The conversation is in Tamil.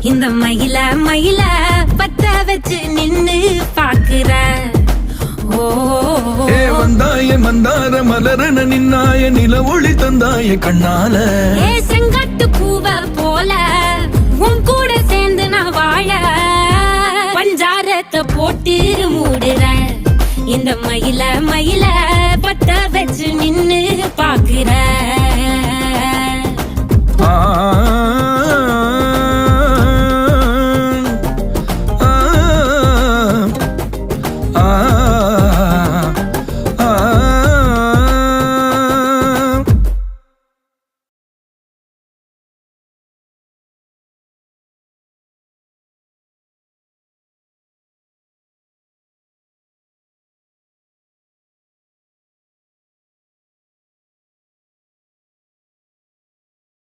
இந்த மயில மயில பத்த வச்சு நின்னு பாக்குற. வந்தாய மந்தார மலரன நின்னாய நில ஒளி தந்தாய கண்ணால. செங்காட்டு பூவ போல உன் கூட சேர்ந்து நான் வாழ பஞ்சாரத்தை போட்டு மூடுற. இந்த மயில மயில